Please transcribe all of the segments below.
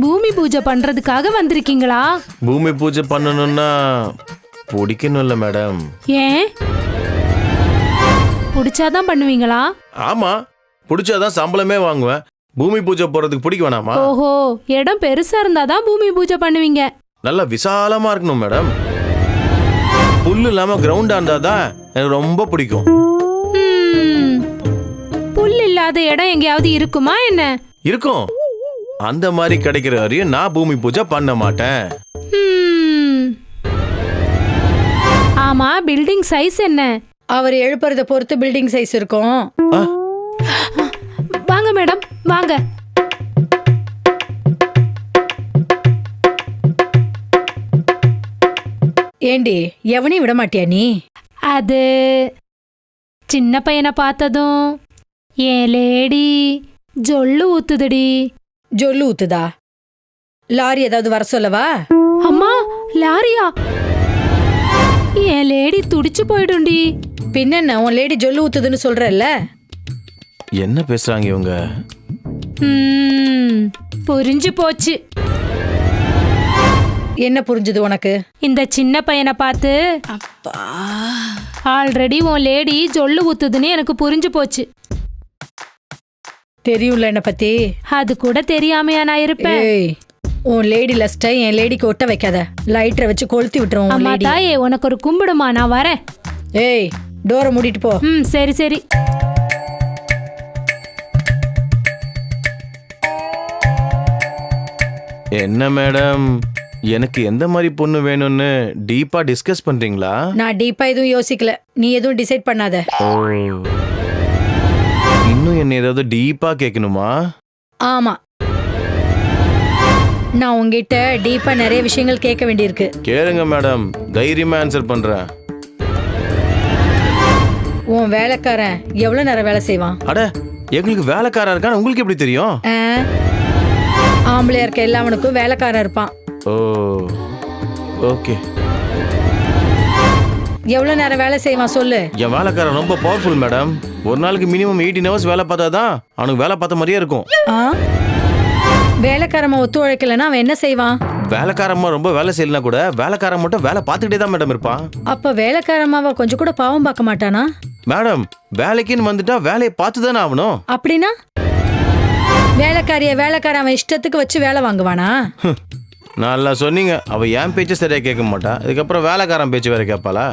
பூமி பூஜை பண்றதுக்காக வந்திருக்கீங்களா? பூமி பூஜை பண்ணணும்னா பிடிக்கணும்ல மேடம். ஏன்? பிடிச்சாதான் பண்ணுவீங்களா? ஆமா, பிடிச்சாதான் சம்பளமே வாங்குவேன். பூமி பூஜை போறதுக்கு பிடிக்க வேணாமா? ஓஹோ, இடம் பெருசா இருந்தாதான் பூமி பூஜை பண்ணுவீங்க. நல்லா விசாலமா இருக்கணும் மேடம். புல்லு இல்லாம கிரவுண்டா இருந்தாதான் எனக்கு ரொம்ப பிடிக்கும். புல் இல்லாத இடம் எங்கேயாவது இருக்குமா என்ன? இருக்கும். அந்த மாதிரி கிடைக்கிற வரையும் நான் பூமி பூஜை பண்ண மாட்டேன். ஆமா, பில்டிங் சைஸ் என்ன? அவர் எழுப்புறத பொறுத்து பில்டிங் சைஸ் இருக்கும். வாங்க மேடம், வாங்க. ஏண்டி எவனையும் விட மாட்டியா நீ? அது சின்ன பையனை பார்த்ததும் ஏன் லேடி ஜொல்லு ஊத்துதடி. ஜொல்லு ஊத்துதா? லாரி ஏதாவது வர சொல்லவா? அம்மா, லாரியா? என் லேடி துடிச்சு போயிடும்டி. பின்ன உன் லேடி ஜொல்லு ஊத்துதுன்னு சொல்றல்ல? என்ன பேசுறாங்க இவங்க? புரிஞ்சு போச்சு. என்ன புரிஞ்சுது உனக்கு? இந்த சின்ன பையனை பார்த்து ஆல்ரெடி உன் லேடி ஜொல்லு ஊத்துதுன்னு எனக்கு புரிஞ்சு போச்சு. தெரியும்ல என்ன பத்தி? அது கூட தெரியாமையா நான் இருப்பேன்? உன் லேடி லஸ்ட என் லேடிக்கு ஒட்ட வைக்காத. லைட்டரை வச்சு கொளுத்தி விட்டுரும். அம்மா தாயே, உனக்கு ஒரு கும்பிடுமா, நான் வரேன். ஏய், டோரை மூடிட்டு போ. சரி சரி. என்ன மேடம், எனக்கு எந்த மாதிரி பொண்ணு வேணும்னு டீப்பா டிஸ்கஸ் பண்றீங்களா? நான் டீப்பா எதுவும் யோசிக்கல. நீ எதுவும் டிசைட் பண்ணாத. இன்னும் என்ன ஏதாவது டீப்பா கேட்கணுமா? ஆமா, நான் உங்ககிட்ட டீப்பா நிறைய விஷயங்கள் கேட்க வேண்டியிருக்கு. கேளுங்க மேடம், தைரியமா ஆன்சர் பண்றேன். உன் வேலைக்காரன் எவ்வளவு நேரம் வேலை செய்வான்? அட, எங்களுக்கு வேலைக்காரன் இருக்கான்னு உங்களுக்கு எப்படி தெரியும்? ஆம்பளையா இருக்க எல்லாவனுக்கும் வேலைக்காரன் இருப்பான். ஓ, ஓகே. எவ்வளவு நேரம் வேலை செய்வான் சொல்லு. என் வேலைக்காரன் ரொம்ப பவர்ஃபுல் மேடம். ஒரு நாளைக்கு மினிமம் 18 hours வேலை பார்த்தாதான் அவனுக்கு வேலை பார்த்த மாதிரியே இருக்கும். வேலைக்காரமா ஒத்துழைக்கலன்னா அவன் என்ன செய்வான்? வேலைக்காரமா ரொம்ப வேலை செய்யலனா கூட வேலைக்காரன் மட்டும் வேலை பார்த்துக்கிட்டே தான் மேடம் இருப்பான். அப்ப வேலைக்காரமாவ கொஞ்சம் கூட பாவம் பார்க்க மாட்டானா? மேடம், வேலைக்குன்னு வந்துட்டா வேலையை பார்த்து தானே ஆகணும். அப்படின்னா வேலைக்காரன் அவன் இஷ்டத்துக்கு வச்சு வேலை வாங்குவானா? நல்லா சொன்னீங்க. அவ என் பேச்சு சரியா கேட்க மாட்டா, அதுக்கப்புறம் வேலைக்காரன் பேச்சு வேற கேட்பாளா?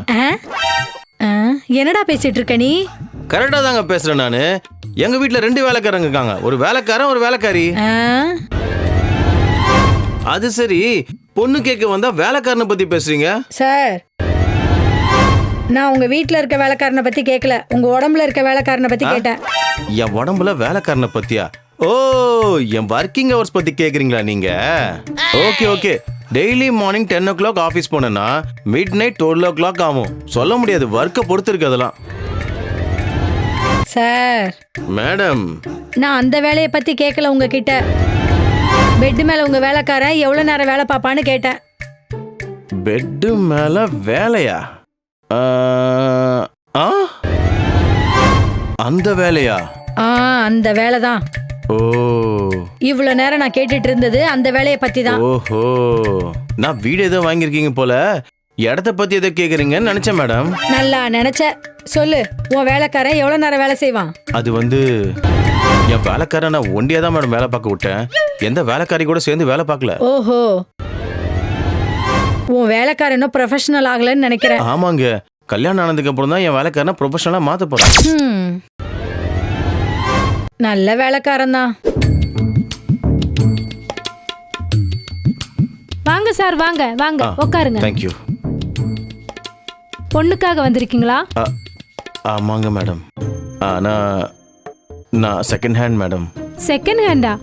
என்னடா பேசிட்டு இருக்க நீ? கரெக்டா தாங்க பேசுறேன் நானு. எங்க வீட்டுல 2 வேலைக்காரங்க இருக்காங்க, ஒரு வேலைக்காரன் ஒரு வேலைக்காரி. அது சரி, பொண்ணு கேட்க வந்தா வேலைக்காரனை பத்தி பேசுறீங்க சார். நான் உங்க வீட்டுல இருக்க வேலைக்காரனை பத்தி கேட்கல, உங்க உடம்புல இருக்க வேலைக்காரனை பத்தி கேட்டேன். என் உடம்புல வேலைக்காரனை பத்தியா? ஓ, என் ஒர்க்கிங் ஹவர்ஸ் பத்தி கேக்குறீங்களா நீங்க? Okay okay. Daily morning 10 o'clock office போனேன்னா மிட் நைட் 12 o'clock ஆகும். சொல்ல முடியாது, ஒர்க்கை பொறுத்து இருக்கு அதெல்லாம். சார் மேடம், நான் அந்த வேலையை பத்தி கேட்கல உங்ககிட்ட. பெட் மேல உங்க வேலைக்காரன் எவ்வளவு நேரம் வேலை பார்ப்பான்னு கேட்டேன். பெட்டு மேல வேலையா? அந்த வேலையா? அந்த வேலைதான். ஓ, இவ்வளவு நேரம் நான் கேட்டுட்டு இருந்தது அந்த வேலையை பத்தி தான். ஓஹோ, நான் வீடு ஏதோ வாங்கியிருக்கீங்க போல, இடத்த பத்தி ஏதோ கேக்குறீங்கன்னு நினைச்சேன் மேடம். நல்லா நினைச்ச. சொல்லு, உன் வேலைக்காரன் எவ்வளவு நேரம் வேலை செய்வான்? அது என் வேலைக்காரன் நான் ஒண்டியா தான் மேடம் வேலை பார்க்க விட்டேன். எந்த வேலைக்காரி கூட சேர்ந்து வேலை பார்க்கல. ஓஹோ, உன் வேலைக்காரனும் ப்ரொஃபஷனல் ஆகலன்னு நினைக்கிறேன். ஆமாங்க, கல்யாணம் ஆனதுக்கு அப்புறம் தான் என் வேலைக்காரனை ப்ரொஃபஷனலா மாத்த போறேன். நல்ல வேலைக்காரன் தான். வாங்க சார், வாங்க வாங்க, உட்காருங்க. Thank you. பொண்ணுக்காக வந்திருக்கீங்களா? ஆமாங்க மேடம். ஆனா நான் செகண்ட் ஹேண்ட் மேடம். செகண்ட் ஹேண்டா?